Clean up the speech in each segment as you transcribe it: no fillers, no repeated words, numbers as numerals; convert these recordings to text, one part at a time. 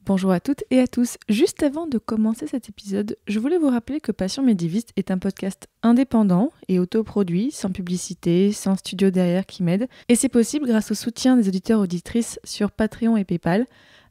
Bonjour à toutes et à tous. Juste avant de commencer cet épisode, je voulais vous rappeler que Passion médiéviste est un podcast indépendant et autoproduit, sans publicité, sans studio derrière qui m'aide. Et c'est possible grâce au soutien des auditeurs-auditrices sur Patreon et Paypal,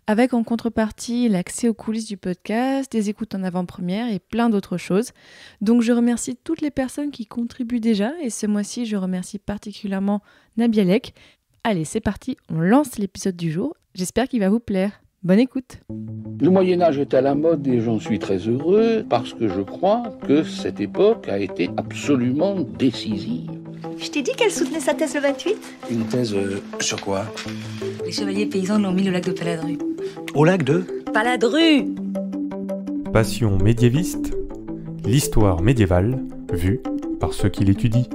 avec en contrepartie l'accès aux coulisses du podcast, des écoutes en avant-première et plein d'autres choses. Donc je remercie toutes les personnes qui contribuent déjà, et ce mois-ci je remercie particulièrement Nabialek. Allez, c'est parti, on lance l'épisode du jour. J'espère qu'il va vous plaire. Bonne écoute. Le Moyen-Âge est à la mode et j'en suis très heureux parce que je crois que cette époque a été absolument décisive. Je t'ai dit qu'elle soutenait sa thèse le 28 ? Une thèse sur quoi ? Les chevaliers paysans l'ont mis au lac de Paladru. Au lac de Paladru ! Passion médiéviste, l'histoire médiévale vue par ceux qui l'étudient.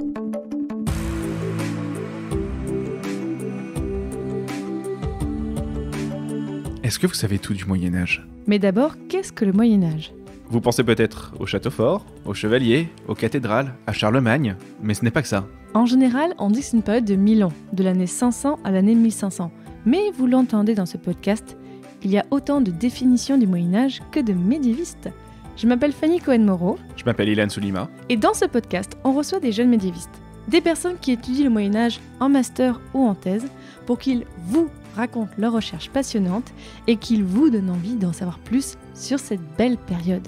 Est-ce que vous savez tout du Moyen-Âge ? Mais d'abord, qu'est-ce que le Moyen-Âge ? Vous pensez peut-être au château fort, aux chevaliers, aux cathédrales, à Charlemagne, mais ce n'est pas que ça. En général, on dit que c'est une période de 1000 ans, de l'année 500 à l'année 1500. Mais vous l'entendez dans ce podcast, il y a autant de définitions du Moyen-Âge que de médiévistes. Je m'appelle Fanny Cohen-Moreau. Je m'appelle Ilan Soulima. Et dans ce podcast, on reçoit des jeunes médiévistes, des personnes qui étudient le Moyen-Âge en master ou en thèse, pour qu'ils vous racontent leurs recherches passionnantes et qu'ils vous donnent envie d'en savoir plus sur cette belle période.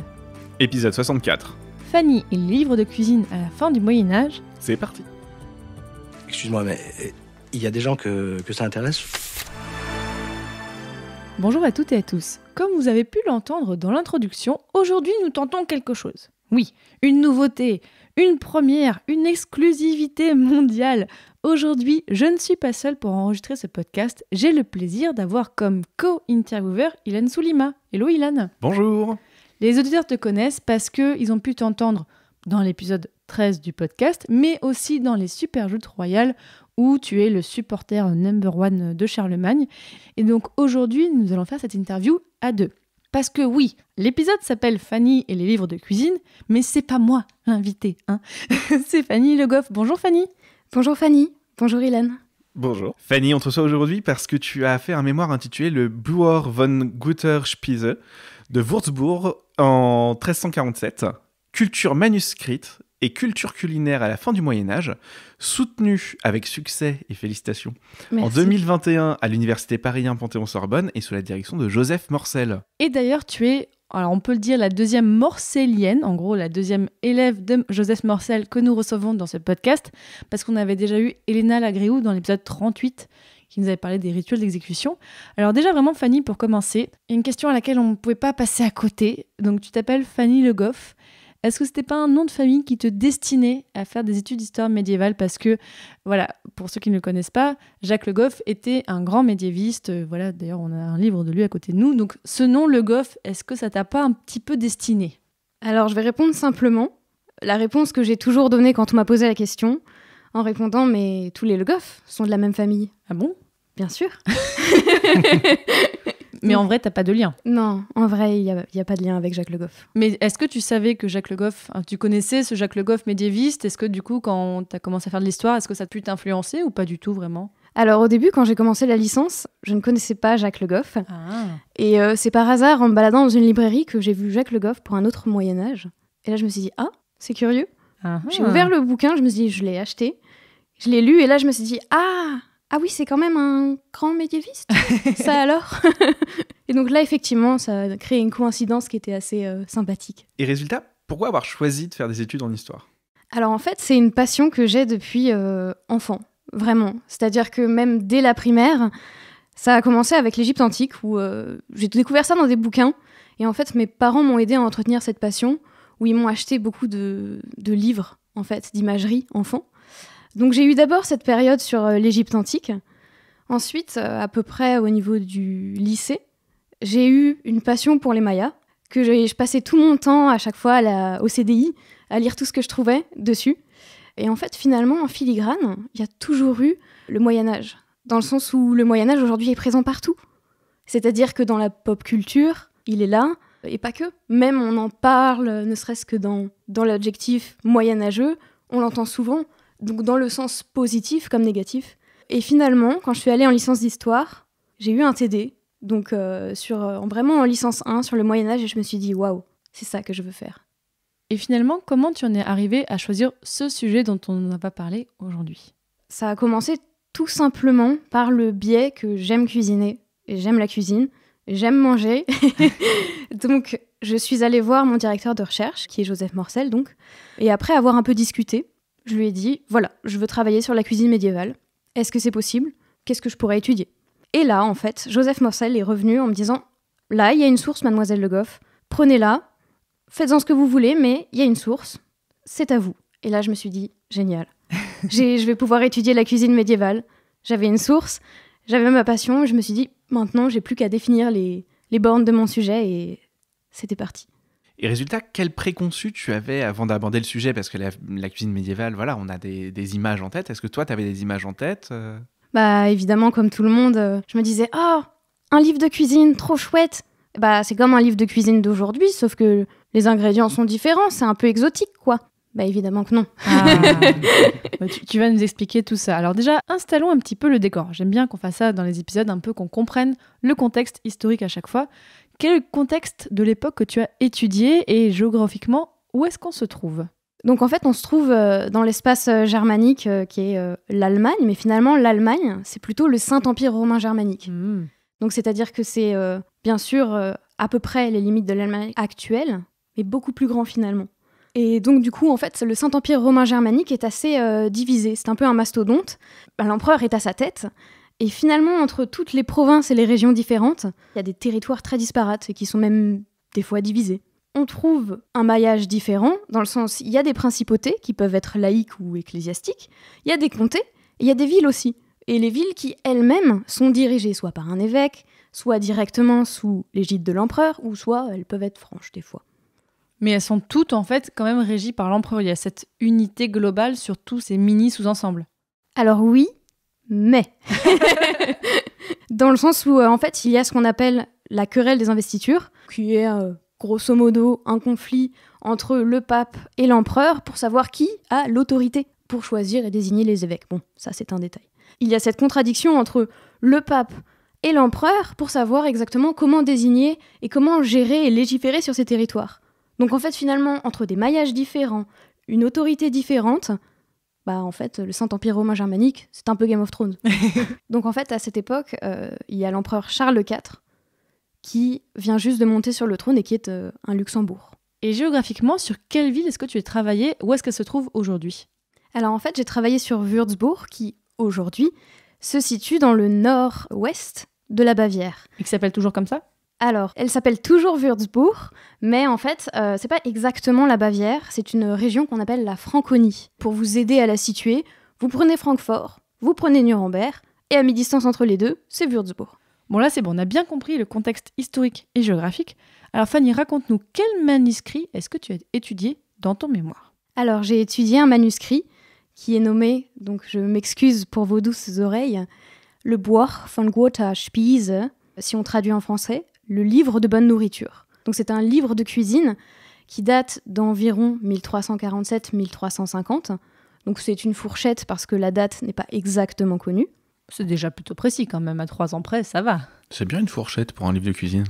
Épisode 64. Fanny et les livres de cuisine à la fin du Moyen-Âge. C'est parti. Excuse-moi, mais il y a des gens que ça intéresse ? Bonjour à toutes et à tous. Comme vous avez pu l'entendre dans l'introduction, aujourd'hui nous tentons quelque chose. Oui, une nouveauté, une première, une exclusivité mondiale. Aujourd'hui, je ne suis pas seule pour enregistrer ce podcast. J'ai le plaisir d'avoir comme co-intervieweur Ilan Soulima. Hello Ilan. Bonjour. Les auditeurs te connaissent parce qu'ils ont pu t'entendre dans l'épisode 13 du podcast, mais aussi dans les Super Joutes Royales où tu es le supporter number one de Charlemagne. Et donc aujourd'hui, nous allons faire cette interview à deux. Parce que oui, l'épisode s'appelle Fanny et les livres de cuisine, mais c'est pas moi l'invité, hein. C'est Fanny Le Goff. Bonjour Fanny. Bonjour Fanny, bonjour Ilan. Bonjour. Fanny, on te reçoit aujourd'hui parce que tu as fait un mémoire intitulé Le Buer von Guter Spiese de Würzburg en 1347, culture manuscrite et culture culinaire à la fin du Moyen-Âge, soutenue avec succès et félicitations Merci. en 2021 à l'université Paris 1 Panthéon-Sorbonne et sous la direction de Joseph Morcel. Et d'ailleurs, tu es, alors on peut le dire, la deuxième morcélienne, en gros la deuxième élève de Joseph Morcel que nous recevons dans ce podcast, parce qu'on avait déjà eu Elena Lagriou dans l'épisode 38, qui nous avait parlé des rituels d'exécution. Alors déjà vraiment Fanny, pour commencer, il y a une question à laquelle on ne pouvait pas passer à côté. Donc tu t'appelles Fanny Le Goff. Est-ce que c'était pas un nom de famille qui te destinait à faire des études d'histoire médiévale ? Parce que, voilà, pour ceux qui ne le connaissent pas, Jacques Le Goff était un grand médiéviste. Voilà, d'ailleurs, on a un livre de lui à côté de nous. Donc, ce nom, Le Goff, est-ce que ça t'a pas un petit peu destiné ? Alors je vais répondre simplement. La réponse que j'ai toujours donnée quand on m'a posé la question, en répondant « mais tous les Le Goff sont de la même famille ». Ah bon ? Bien sûr. Mais en vrai, t'as pas de lien. Non, en vrai, il y a pas de lien avec Jacques Le Goff. Mais est-ce que tu savais que Jacques Le Goff, tu connaissais ce Jacques Le Goff médiéviste ? Est-ce que du coup, quand t'as commencé à faire de l'histoire, est-ce que ça a pu t'influencer ou pas du tout vraiment ? Alors au début, quand j'ai commencé la licence, je ne connaissais pas Jacques Le Goff. Ah. Et c'est par hasard, en me baladant dans une librairie, que j'ai vu Jacques Le Goff pour un autre Moyen-Âge. Et là, je me suis dit « ah, c'est curieux ». J'ai ouvert le bouquin, je me suis dit « je l'ai acheté ». Je l'ai lu et là, je me suis dit « ah oui, c'est quand même un grand médiéviste, ça alors ?» Et donc là, effectivement, ça a créé une coïncidence qui était assez sympathique. Et résultat, pourquoi avoir choisi de faire des études en histoire ? Alors en fait, c'est une passion que j'ai depuis enfant, vraiment. C'est-à-dire que même dès la primaire, ça a commencé avec l'Égypte antique, où j'ai découvert ça dans des bouquins. Et en fait, mes parents m'ont aidé à entretenir cette passion, où ils m'ont acheté beaucoup de livres, en fait, d'imagerie enfant. Donc j'ai eu d'abord cette période sur l'Égypte antique. Ensuite, à peu près au niveau du lycée, j'ai eu une passion pour les Mayas, que je passais tout mon temps à chaque fois au CDI à lire tout ce que je trouvais dessus. Et en fait, finalement, en filigrane, il y a toujours eu le Moyen-Âge, dans le sens où le Moyen-Âge aujourd'hui est présent partout. C'est-à-dire que dans la pop culture, il est là, et pas que. Même on en parle, ne serait-ce que dans l'adjectif moyenâgeux, on l'entend souvent, donc dans le sens positif comme négatif. Et finalement, quand je suis allée en licence d'histoire, j'ai eu un TD Donc vraiment en licence 1 sur le Moyen-Âge, et je me suis dit waouh, c'est ça que je veux faire. Et finalement, comment tu en es arrivée à choisir ce sujet dont on va parler aujourd'hui ? Ça a commencé tout simplement par le biais que j'aime cuisiner, et j'aime la cuisine, et j'aime manger. Donc je suis allée voir mon directeur de recherche, qui est Joseph Morcel donc, et après avoir un peu discuté, je lui ai dit, voilà, je veux travailler sur la cuisine médiévale. Est-ce que c'est possible ? Qu'est-ce que je pourrais étudier ? Et là, en fait, Joseph Morcel est revenu en me disant, là, il y a une source, mademoiselle Le Goff, prenez-la, faites-en ce que vous voulez, mais il y a une source, c'est à vous. Et là, je me suis dit, génial. Je vais pouvoir étudier la cuisine médiévale. J'avais une source, j'avais ma passion, et je me suis dit, maintenant, j'ai plus qu'à définir les bornes de mon sujet, et c'était parti. Et résultat, quel préconçu tu avais avant d'aborder le sujet ? Parce que la cuisine médiévale, voilà, on a des images en tête. Est-ce que toi, tu avais des images en tête ? Bah, évidemment, comme tout le monde, je me disais, un livre de cuisine, trop chouette. Bah, c'est comme un livre de cuisine d'aujourd'hui, sauf que les ingrédients sont différents, c'est un peu exotique, quoi. Bah, évidemment que non. Tu vas nous expliquer tout ça. Alors déjà, installons un petit peu le décor. J'aime bien qu'on fasse ça dans les épisodes, un peu qu'on comprenne le contexte historique à chaque fois. Quel est le contexte de l'époque que tu as étudié et géographiquement, où est-ce qu'on se trouve ? Donc en fait, on se trouve dans l'espace germanique qui est l'Allemagne, mais finalement, l'Allemagne, c'est plutôt le Saint-Empire romain germanique. Donc c'est-à-dire que c'est bien sûr à peu près les limites de l'Allemagne actuelle, mais beaucoup plus grand finalement. Et donc du coup, en fait, le Saint-Empire romain germanique est assez divisé. C'est un peu un mastodonte. L'empereur est à sa tête. Et finalement, entre toutes les provinces et les régions différentes, il y a des territoires très disparates et qui sont même des fois divisés. On trouve un maillage différent, dans le sens, il y a des principautés qui peuvent être laïques ou ecclésiastiques, il y a des comtés, et il y a des villes aussi. Et les villes qui, elles-mêmes, sont dirigées soit par un évêque, soit directement sous l'égide de l'empereur, ou soit elles peuvent être franches des fois. Mais elles sont toutes, en fait, quand même régies par l'empereur. Il y a cette unité globale sur tous ces mini-sous-ensembles. Alors oui, mais... Dans le sens où, en fait, il y a ce qu'on appelle la querelle des investitures, qui est... grosso modo, un conflit entre le pape et l'empereur pour savoir qui a l'autorité pour choisir et désigner les évêques. Bon, ça c'est un détail. Il y a cette contradiction entre le pape et l'empereur pour savoir exactement comment désigner et comment gérer et légiférer sur ces territoires. Donc en fait, finalement, entre des maillages différents, une autorité différente, bah en fait, le Saint-Empire romain germanique, c'est un peu Game of Thrones. Donc en fait, à cette époque, il y a l'empereur Charles IV, qui vient juste de monter sur le trône et qui est un Luxembourg. Et géographiquement, sur quelle ville est-ce que tu as travaillé ? Où est-ce qu'elle se trouve aujourd'hui ? Alors en fait, j'ai travaillé sur Würzburg, qui aujourd'hui se situe dans le nord-ouest de la Bavière. Et qui s'appelle toujours comme ça ? Alors, elle s'appelle toujours Würzburg, mais en fait, c'est pas exactement la Bavière, c'est une région qu'on appelle la Franconie. Pour vous aider à la situer, vous prenez Francfort, vous prenez Nuremberg, et à mi-distance entre les deux, c'est Würzburg. Bon là c'est bon, on a bien compris le contexte historique et géographique. Alors Fanny, raconte-nous quel manuscrit est-ce que tu as étudié dans ton mémoire ? Alors j'ai étudié un manuscrit qui est nommé, donc je m'excuse pour vos douces oreilles, le Buch von guter Speise, si on traduit en français, le livre de bonne nourriture. Donc c'est un livre de cuisine qui date d'environ 1347-1350. Donc c'est une fourchette parce que la date n'est pas exactement connue. C'est déjà plutôt précis quand même, à 3 ans près, ça va. C'est bien une fourchette pour un livre de cuisine.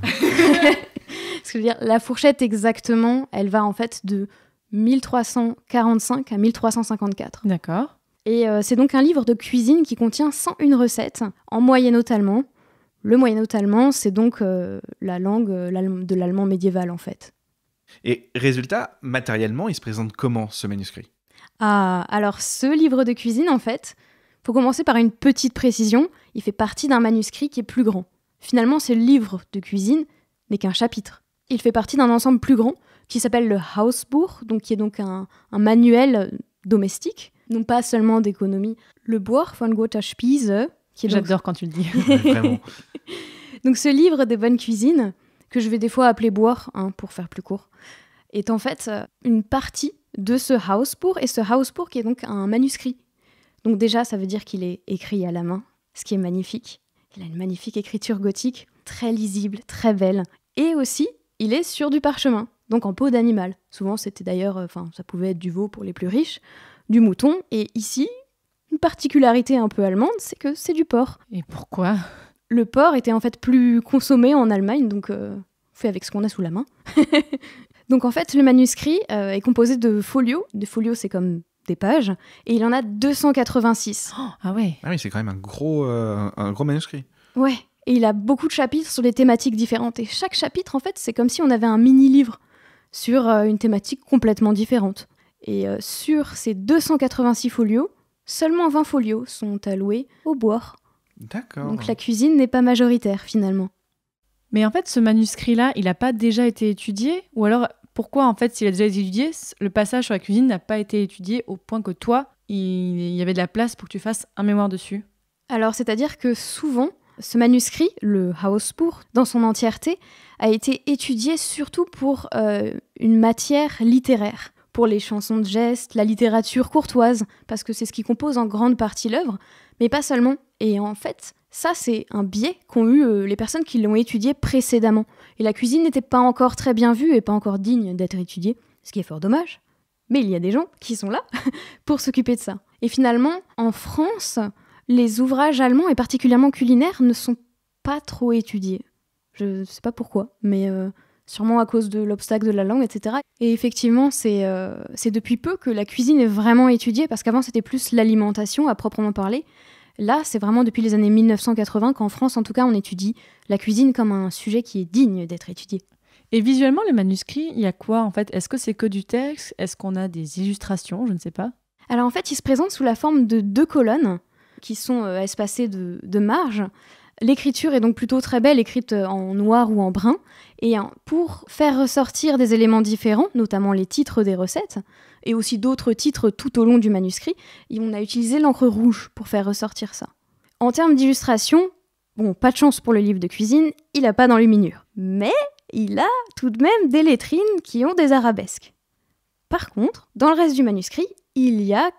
Ce que je veux dire, la fourchette exactement, elle va en fait de 1345 à 1354. D'accord. Et c'est donc un livre de cuisine qui contient 101 recettes en moyenno-allemand. Le moyenno-allemand, c'est donc la langue de l'allemand médiéval en fait. Et résultat, matériellement, il se présente comment ce manuscrit ? Ah, alors ce livre de cuisine en fait... Pour commencer par une petite précision, il fait partie d'un manuscrit qui est plus grand. Finalement, ce livre de cuisine n'est qu'un chapitre. Il fait partie d'un ensemble plus grand qui s'appelle le Hausbuch, donc qui est donc un manuel domestique, non pas seulement d'économie. Le Buch von guter Speise, qui est donc... J'adore quand tu le dis. Vraiment. Donc ce livre des bonnes cuisines, que je vais des fois appeler Buch, pour faire plus court, est en fait une partie de ce Hausbuch, et ce Hausbuch est donc un manuscrit. Donc déjà, ça veut dire qu'il est écrit à la main, ce qui est magnifique. Il a une magnifique écriture gothique, très lisible, très belle. Et aussi, il est sur du parchemin, donc en peau d'animal. Souvent, c'était d'ailleurs, ça pouvait être du veau pour les plus riches, du mouton. Et ici, une particularité un peu allemande, c'est que c'est du porc. Et pourquoi ? Le porc était en fait plus consommé en Allemagne, donc on fait avec ce qu'on a sous la main. Donc en fait, le manuscrit est composé de folios. Des folios, c'est comme des pages, et il en a 286. Ah ouais. Ah oui, c'est quand même un gros manuscrit. Ouais, et il a beaucoup de chapitres sur des thématiques différentes. Et chaque chapitre, en fait, c'est comme si on avait un mini-livre sur une thématique complètement différente. Et sur ces 286 folios, seulement 20 folios sont alloués au boire. D'accord. Donc la cuisine n'est pas majoritaire, finalement. Mais en fait, ce manuscrit-là, il n'a pas déjà été étudié? Ou alors, pourquoi, en fait, s'il a déjà été étudié, le passage sur la cuisine n'a pas été étudié au point que toi, il y avait de la place pour que tu fasses un mémoire dessus? Alors, c'est-à-dire que souvent, ce manuscrit, le Hausbuch, dans son entièreté, a été étudié surtout pour une matière littéraire, pour les chansons de gestes, la littérature courtoise, parce que c'est ce qui compose en grande partie l'œuvre, mais pas seulement. Et en fait, ça, c'est un biais qu'ont eu les personnes qui l'ont étudié précédemment. Et la cuisine n'était pas encore très bien vue et pas encore digne d'être étudiée, ce qui est fort dommage. Mais il y a des gens qui sont là pour s'occuper de ça. Et finalement, en France, les ouvrages allemands, et particulièrement culinaires, ne sont pas trop étudiés. Je ne sais pas pourquoi, mais sûrement à cause de l'obstacle de la langue, etc. Et effectivement, c'est depuis peu que la cuisine est vraiment étudiée, parce qu'avant, c'était plus l'alimentation à proprement parler. Là, c'est vraiment depuis les années 1980 qu'en France, en tout cas, on étudie la cuisine comme un sujet qui est digne d'être étudié. Et visuellement, le manuscrit, il y a quoi, en fait? Est-ce que c'est que du texte? Est-ce qu'on a des illustrations? Je ne sais pas. Alors, en fait, il se présente sous la forme de 2 colonnes qui sont espacées de marges. L'écriture est donc plutôt très belle, écrite en noir ou en brun. Et pour faire ressortir des éléments différents, notamment les titres des recettes, et aussi d'autres titres tout au long du manuscrit, et on a utilisé l'encre rouge pour faire ressortir ça. En termes d'illustration, bon, pas de chance pour le livre de cuisine, il n'a pas d'enluminure. Mais il a tout de même des lettrines qui ont des arabesques. Par contre, dans le reste du manuscrit, il y a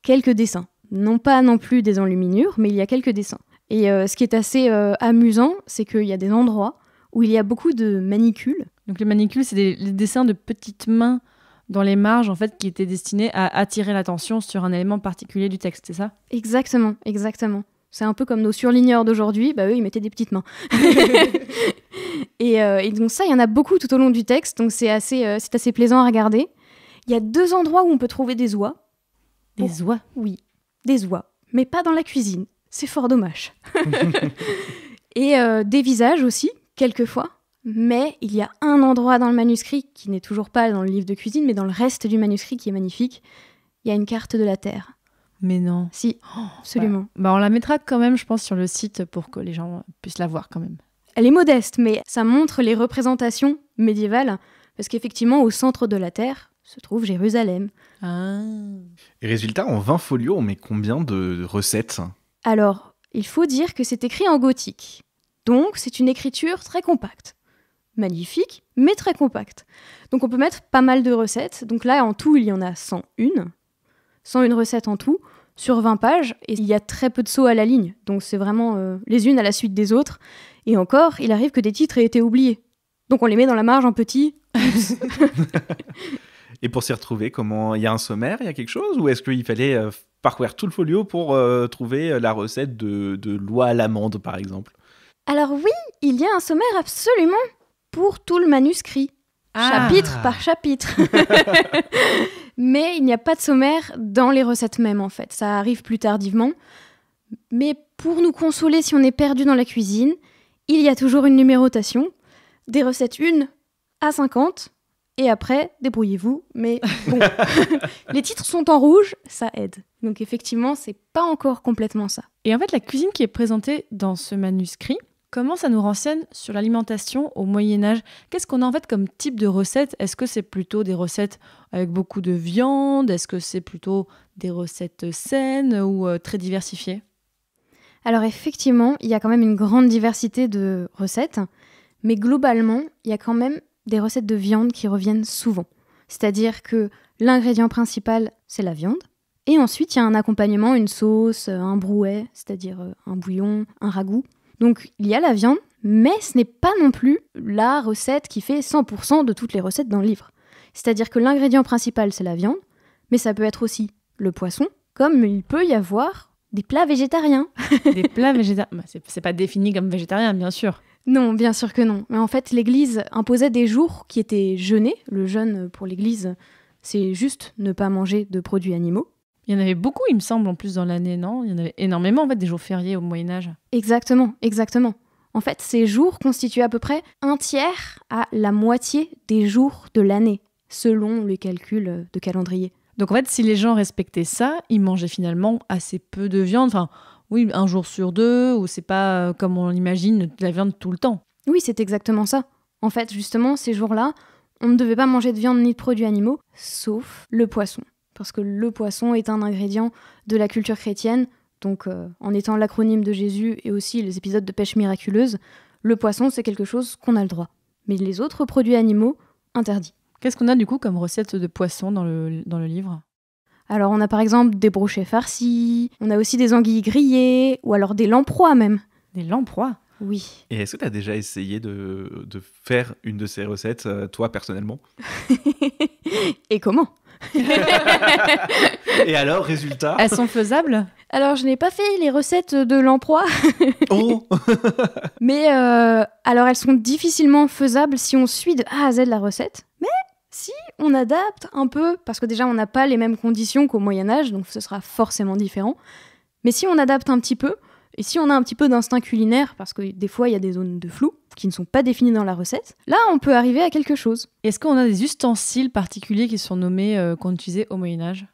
quelques dessins. Non pas non plus des enluminures, mais il y a quelques dessins. Et ce qui est assez amusant, c'est qu'il y a des endroits où il y a beaucoup de manicules. Donc les manicules, c'est des dessins de petites mains dans les marges, en fait, qui étaient destinés à attirer l'attention sur un élément particulier du texte, c'est ça? Exactement, exactement. C'est un peu comme nos surligneurs d'aujourd'hui, bah eux, ils mettaient des petites mains. et donc ça, il y en a beaucoup tout au long du texte, donc c'est assez plaisant à regarder. Il y a 2 endroits où on peut trouver des oies. Des oies? Oui, des oies, mais pas dans la cuisine. C'est fort dommage. Et des visages aussi, quelquefois. Mais il y a un endroit dans le manuscrit qui n'est toujours pas dans le livre de cuisine, mais dans le reste du manuscrit qui est magnifique. Il y a une carte de la Terre. Mais non. Si, absolument. Bah on la mettra quand même, je pense, sur le site pour que les gens puissent la voir quand même. Elle est modeste, mais ça montre les représentations médiévales, parce qu'effectivement, au centre de la Terre se trouve Jérusalem. Ah. Et résultat, en 20 folios, on met combien de recettes? Alors, il faut dire que c'est écrit en gothique. Donc, c'est une écriture très compacte. Magnifique, mais très compacte. Donc, on peut mettre pas mal de recettes. Donc là, en tout, il y en a 101. 101 recettes en tout, sur 20 pages. Et il y a très peu de sauts à la ligne. Donc, c'est vraiment les unes à la suite des autres. Et encore, il arrive que des titres aient été oubliés. Donc, on les met dans la marge en petit. Et pour s'y retrouver, comment? Il y a un sommaire, il y a quelque chose? Ou est-ce qu'il fallait parcourir tout le folio pour trouver la recette de l'oie à l'amande, par exemple? Alors oui, il y a un sommaire absolument pour tout le manuscrit, chapitre par chapitre. Mais il n'y a pas de sommaire dans les recettes mêmes, en fait. Ça arrive plus tardivement. Mais pour nous consoler si on est perdu dans la cuisine, il y a toujours une numérotation, des recettes 1 à 50, et après, débrouillez-vous. Mais bon, les titres sont en rouge, ça aide. Donc effectivement, c'est pas encore complètement ça. Et en fait, la cuisine qui est présentée dans ce manuscrit, comment ça nous renseigne sur l'alimentation au Moyen-Âge? Qu'est-ce qu'on a en fait comme type de recettes? Est-ce que c'est plutôt des recettes avec beaucoup de viande? Est-ce que c'est plutôt des recettes saines ou très diversifiées? Alors effectivement, il y a quand même une grande diversité de recettes, mais globalement, il y a quand même des recettes de viande qui reviennent souvent. C'est-à-dire que l'ingrédient principal, c'est la viande, et ensuite il y a un accompagnement, une sauce, un brouet, c'est-à-dire un bouillon, un ragoût. Donc il y a la viande, mais ce n'est pas non plus la recette qui fait 100% de toutes les recettes dans le livre. C'est-à-dire que l'ingrédient principal, c'est la viande, mais ça peut être aussi le poisson, comme il peut y avoir des plats végétariens. Des plats végétariens. Bah, c'est pas défini comme végétarien, bien sûr. Non, bien sûr que non. Mais en fait, l'Église imposait des jours qui étaient jeûnés. Le jeûne pour l'Église, c'est juste ne pas manger de produits animaux. Il y en avait beaucoup, il me semble, en plus dans l'année, non? Il y en avait énormément, en fait, des jours fériés au Moyen-Âge. Exactement, exactement. En fait, ces jours constituaient à peu près un tiers à la moitié des jours de l'année, selon les calculs de calendrier. Donc en fait, si les gens respectaient ça, ils mangeaient finalement assez peu de viande. Enfin, oui, un jour sur deux, ou c'est pas comme on l'imagine, de la viande tout le temps. Oui, c'est exactement ça. En fait, justement, ces jours-là, on ne devait pas manger de viande ni de produits animaux, sauf le poisson. Parce que le poisson est un ingrédient de la culture chrétienne. Donc, en étant l'acronyme de Jésus et aussi les épisodes de pêche miraculeuse, le poisson, c'est quelque chose qu'on a le droit. Mais les autres produits animaux, interdits. Qu'est-ce qu'on a du coup comme recette de poisson dans le livre? Alors, on a par exemple des brochets farcis, on a aussi des anguilles grillées, ou alors des lamproies même. Des lamproies? Oui. Et est-ce que tu as déjà essayé de faire une de ces recettes, toi, personnellement? Et comment? Et alors, résultat? Elles sont faisables? Alors, je n'ai pas fait les recettes de lamproie. Oh. Mais alors, elles sont difficilement faisables si on suit de A à Z la recette. Mais si on adapte un peu, parce que déjà, on n'a pas les mêmes conditions qu'au Moyen-Âge, donc ce sera forcément différent. Mais si on adapte un petit peu, et si on a un petit peu d'instinct culinaire, parce que des fois, il y a des zones de flou qui ne sont pas définies dans la recette, là, on peut arriver à quelque chose. Est-ce qu'on a des ustensiles particuliers qui sont nommés, qu'on utilisait au Moyen-Âge?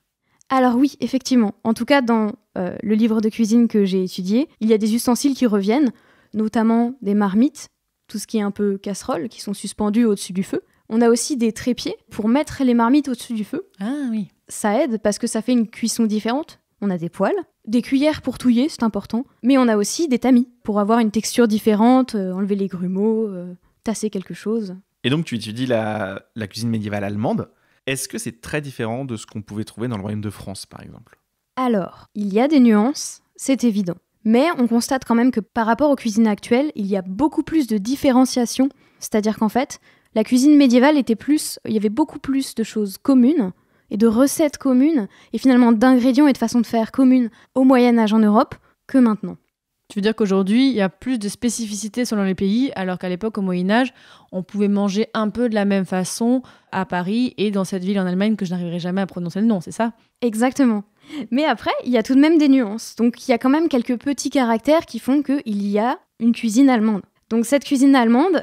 Alors oui, effectivement. En tout cas, dans le livre de cuisine que j'ai étudié, il y a des ustensiles qui reviennent, notamment des marmites, tout ce qui est un peu casserole, qui sont suspendus au-dessus du feu. On a aussi des trépieds pour mettre les marmites au-dessus du feu. Ah oui. Ça aide parce que ça fait une cuisson différente. On a des poêles, des cuillères pour touiller, c'est important. Mais on a aussi des tamis pour avoir une texture différente, enlever les grumeaux, tasser quelque chose. Et donc, tu étudies la cuisine médiévale allemande. Est-ce que c'est très différent de ce qu'on pouvait trouver dans le Royaume de France, par exemple? Alors, il y a des nuances, c'est évident. Mais on constate quand même que par rapport aux cuisines actuelles, il y a beaucoup plus de différenciation. C'est-à-dire qu'en fait, la cuisine médiévale il y avait beaucoup plus de choses communes et de recettes communes, et finalement d'ingrédients et de façons de faire communes au Moyen-Âge en Europe que maintenant. Tu veux dire qu'aujourd'hui, il y a plus de spécificités selon les pays, alors qu'à l'époque, au Moyen-Âge, on pouvait manger un peu de la même façon à Paris et dans cette ville en Allemagne que je n'arriverai jamais à prononcer le nom, c'est ça? Exactement. Mais après, il y a tout de même des nuances. Donc il y a quand même quelques petits caractères qui font qu'il y a une cuisine allemande. Donc cette cuisine allemande,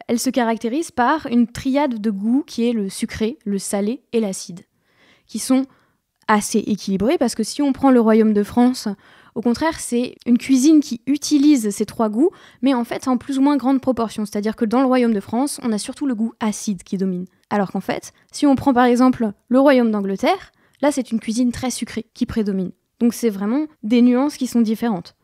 elle se caractérise par une triade de goûts qui est le sucré, le salé et l'acide, qui sont assez équilibrés parce que si on prend le Royaume de France, au contraire, c'est une cuisine qui utilise ces trois goûts, mais en fait en plus ou moins grande proportion. C'est-à-dire que dans le Royaume de France, on a surtout le goût acide qui domine. Alors qu'en fait, si on prend par exemple le Royaume d'Angleterre, là c'est une cuisine très sucrée qui prédomine. Donc c'est vraiment des nuances qui sont différentes.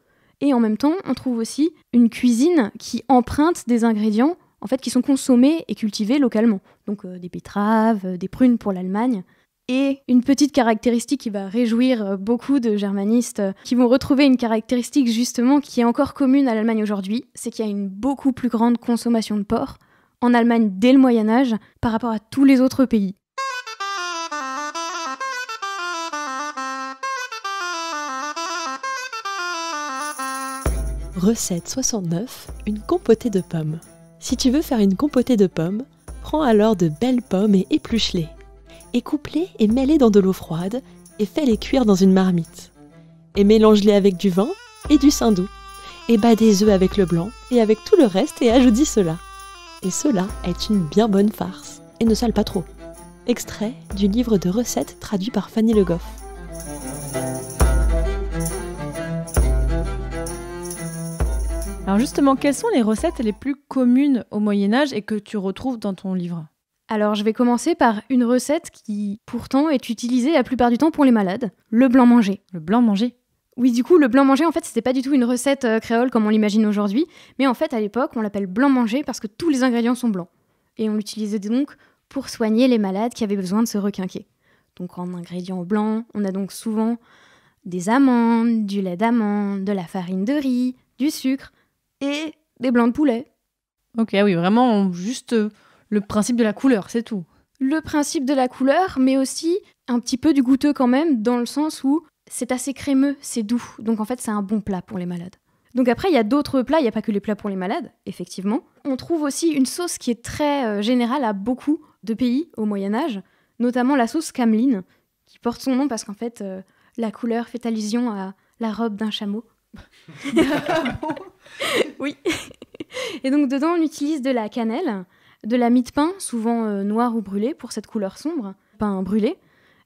Et en même temps, on trouve aussi une cuisine qui emprunte des ingrédients en fait, qui sont consommés et cultivés localement. Donc des betteraves, des prunes pour l'Allemagne. Et une petite caractéristique qui va réjouir beaucoup de germanistes qui vont retrouver une caractéristique justement qui est encore commune à l'Allemagne aujourd'hui, c'est qu'il y a une beaucoup plus grande consommation de porc en Allemagne dès le Moyen-Âge par rapport à tous les autres pays. Recette 69, une compotée de pommes. Si tu veux faire une compotée de pommes, prends alors de belles pommes et épluche-les. Écoupe-les et mets-les dans de l'eau froide et fais-les cuire dans une marmite. Et mélange-les avec du vin et du saindoux. Et bats des œufs avec le blanc et avec tout le reste et ajoute cela. Et cela est une bien bonne farce. Et ne sale pas trop. Extrait du livre de recettes traduit par Fanny Le Goff. Alors justement, quelles sont les recettes les plus communes au Moyen-Âge et que tu retrouves dans ton livre? Alors, je vais commencer par une recette qui, pourtant, est utilisée la plupart du temps pour les malades, le blanc-manger. Le blanc-manger? Oui, du coup, le blanc-manger, en fait, c'était pas du tout une recette créole comme on l'imagine aujourd'hui, mais en fait, à l'époque, on l'appelle blanc-manger parce que tous les ingrédients sont blancs. Et on l'utilisait donc pour soigner les malades qui avaient besoin de se requinquer. Donc, en ingrédients blancs, on a donc souvent des amandes, du lait d'amande, de la farine de riz, du sucre et des blancs de poulet. Ok, oui, vraiment juste le principe de la couleur, c'est tout. Le principe de la couleur, mais aussi un petit peu du goûteux quand même, dans le sens où c'est assez crémeux, c'est doux. Donc en fait, c'est un bon plat pour les malades. Donc après, il y a d'autres plats, il n'y a pas que les plats pour les malades, effectivement. On trouve aussi une sauce qui est très générale à beaucoup de pays au Moyen-Âge, notamment la sauce cameline, qui porte son nom parce qu'en fait, la couleur fait allusion à la robe d'un chameau. Oui. Et donc dedans, on utilise de la cannelle, de la mie de pain, souvent noire ou brûlée pour cette couleur sombre, pain brûlé,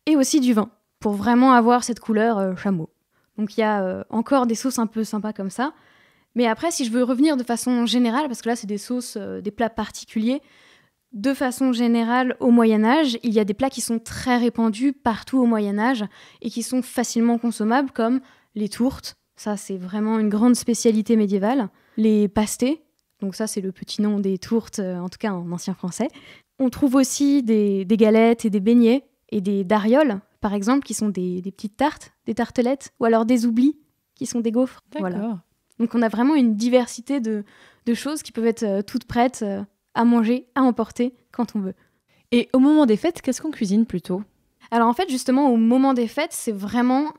et aussi du vin, pour vraiment avoir cette couleur chameau. Donc il y a encore des sauces un peu sympas comme ça. Mais après, si je veux revenir de façon générale, parce que là, c'est des sauces, des plats particuliers, de façon générale, au Moyen-Âge, il y a des plats qui sont très répandus partout au Moyen-Âge et qui sont facilement consommables, comme les tourtes. Ça, c'est vraiment une grande spécialité médiévale. Les pastés, donc ça, c'est le petit nom des tourtes, en tout cas en ancien français. On trouve aussi des galettes et des beignets et des darioles, par exemple, qui sont des petites tartes, des tartelettes, ou alors des oublis, qui sont des gaufres. D'accord. Voilà. Donc on a vraiment une diversité de choses qui peuvent être toutes prêtes à manger, à emporter, quand on veut. Et au moment des fêtes, qu'est-ce qu'on cuisine plutôt ? Alors en fait, justement, au moment des fêtes, c'est vraiment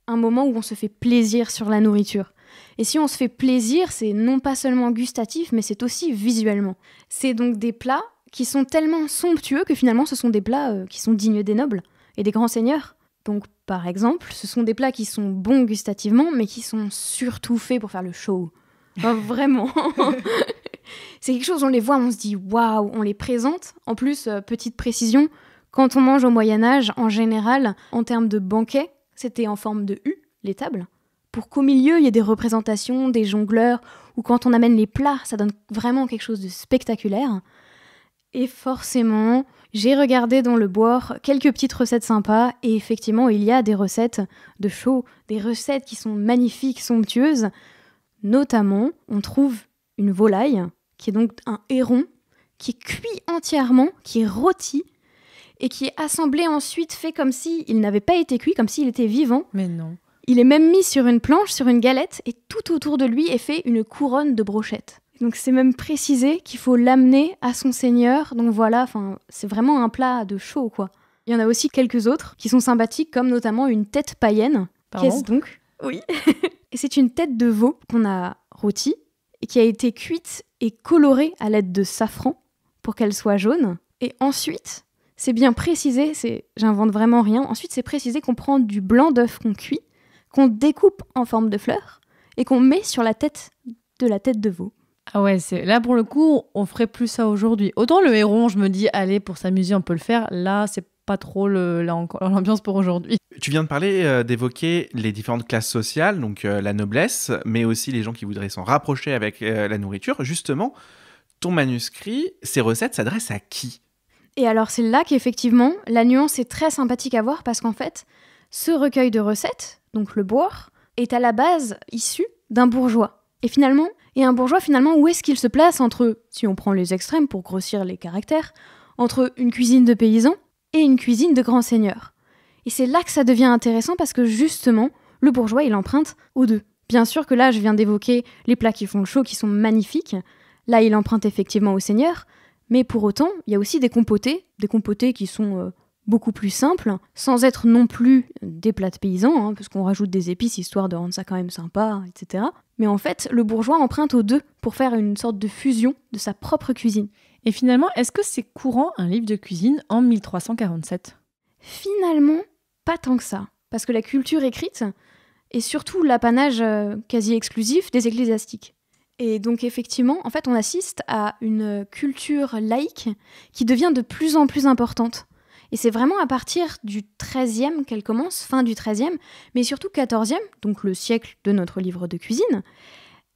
un moment où on se fait plaisir sur la nourriture. Et si on se fait plaisir, c'est non pas seulement gustatif, mais c'est aussi visuellement. C'est donc des plats qui sont tellement somptueux que finalement, ce sont des plats qui sont dignes des nobles et des grands seigneurs. Donc, par exemple, ce sont des plats qui sont bons gustativement, mais qui sont surtout faits pour faire le show. Enfin, vraiment. C'est quelque chose, on les voit, on se dit waouh, on les présente. En plus, petite précision, quand on mange au Moyen-Âge, en général, en termes de banquet, c'était en forme de U, les tables, pour qu'au milieu, il y ait des représentations, des jongleurs, ou quand on amène les plats, ça donne vraiment quelque chose de spectaculaire. Et forcément, j'ai regardé dans le boire quelques petites recettes sympas, et effectivement, il y a des recettes de show, des recettes qui sont magnifiques, somptueuses. Notamment, on trouve une volaille, qui est donc un héron, qui est cuit entièrement, qui est rôti, et qui est assemblé ensuite, fait comme s'il n'avait pas été cuit, comme s'il était vivant. Mais non. Il est même mis sur une planche, sur une galette, et tout autour de lui est fait une couronne de brochettes. Donc c'est même précisé qu'il faut l'amener à son seigneur. Donc voilà, c'est vraiment un plat de show, quoi. Il y en a aussi quelques autres qui sont sympathiques, comme notamment une tête païenne. Pardon ? Qu'est-ce donc ? Oui. Et c'est une tête de veau qu'on a rôtie et qui a été cuite et colorée à l'aide de safran pour qu'elle soit jaune. Et ensuite, c'est bien précisé, j'invente vraiment rien, ensuite c'est précisé qu'on prend du blanc d'œuf qu'on cuit, qu'on découpe en forme de fleur et qu'on met sur la tête de la tête de veau. Ah ouais, là pour le coup, on ferait plus ça aujourd'hui. Autant le héron, je me dis, allez, pour s'amuser, on peut le faire. Là, c'est pas trop l'ambiance pour aujourd'hui. Tu viens de parler, d'évoquer les différentes classes sociales, donc la noblesse, mais aussi les gens qui voudraient s'en rapprocher avec la nourriture. Justement, ton manuscrit, ces recettes s'adressent à qui ? Et alors c'est là qu'effectivement, la nuance est très sympathique à voir parce qu'en fait, ce recueil de recettes, donc le boire, est à la base issu d'un bourgeois. Et un bourgeois, finalement, où est-ce qu'il se place entre, si on prend les extrêmes pour grossir les caractères, entre une cuisine de paysan et une cuisine de grand seigneur. Et c'est là que ça devient intéressant parce que justement, le bourgeois, il emprunte aux deux. Bien sûr que là, je viens d'évoquer les plats qui font le show, qui sont magnifiques. Là, il emprunte effectivement au seigneur. Mais pour autant, il y a aussi des compotés qui sont beaucoup plus simples, sans être non plus des plats de paysans, parce qu'on rajoute des épices histoire de rendre ça quand même sympa, etc. Mais en fait, le bourgeois emprunte aux deux pour faire une sorte de fusion de sa propre cuisine. Et finalement, est-ce que c'est courant un livre de cuisine en 1347 ? Finalement, pas tant que ça. Parce que la culture écrite est surtout l'apanage quasi exclusif des ecclésiastiques. Et donc effectivement, en fait, on assiste à une culture laïque qui devient de plus en plus importante. Et c'est vraiment à partir du XIIIe qu'elle commence, fin du XIIIe, mais surtout XIVe, donc le siècle de notre livre de cuisine.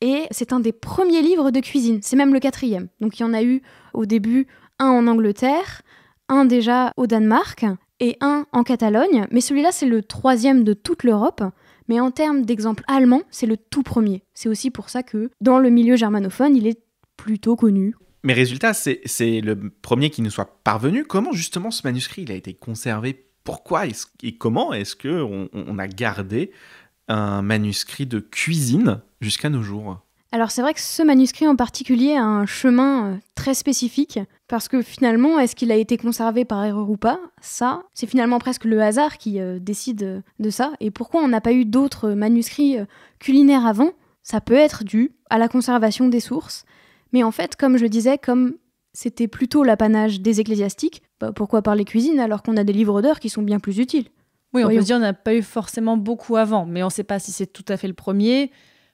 Et c'est un des premiers livres de cuisine, c'est même le 4e. Donc il y en a eu au début un en Angleterre, un déjà au Danemark et un en Catalogne. Mais celui-là, c'est le 3e de toute l'Europe. Mais en termes d'exemple allemand, c'est le tout premier. C'est aussi pour ça que dans le milieu germanophone, il est plutôt connu. Mais résultat, c'est le premier qui nous soit parvenu. Comment justement ce manuscrit il a été conservé ? Pourquoi et comment est-ce qu'on a gardé un manuscrit de cuisine jusqu'à nos jours ? Alors c'est vrai que ce manuscrit en particulier a un chemin très spécifique, parce que finalement, est-ce qu'il a été conservé par erreur ou pas ? Ça, c'est finalement presque le hasard qui décide de ça. Et pourquoi on n'a pas eu d'autres manuscrits culinaires avant ? Ça peut être dû à la conservation des sources. Mais en fait, comme je le disais, comme c'était plutôt l'apanage des ecclésiastiques, pourquoi parler cuisine alors qu'on a des livres d'heures qui sont bien plus utiles ? Oui, on Voyons. peut se dire qu'on n'a pas eu forcément beaucoup avant, mais on ne sait pas si c'est tout à fait le premier,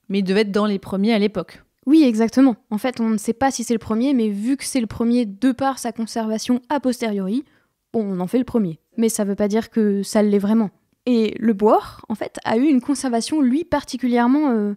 mais il devait être dans les premiers à l'époque. Oui, exactement. En fait, on ne sait pas si c'est le premier, mais vu que c'est le premier de par sa conservation a posteriori, bon, on en fait le premier. Mais ça ne veut pas dire que ça l'est vraiment. Et le boire, en fait, a eu une conservation, lui, particulièrement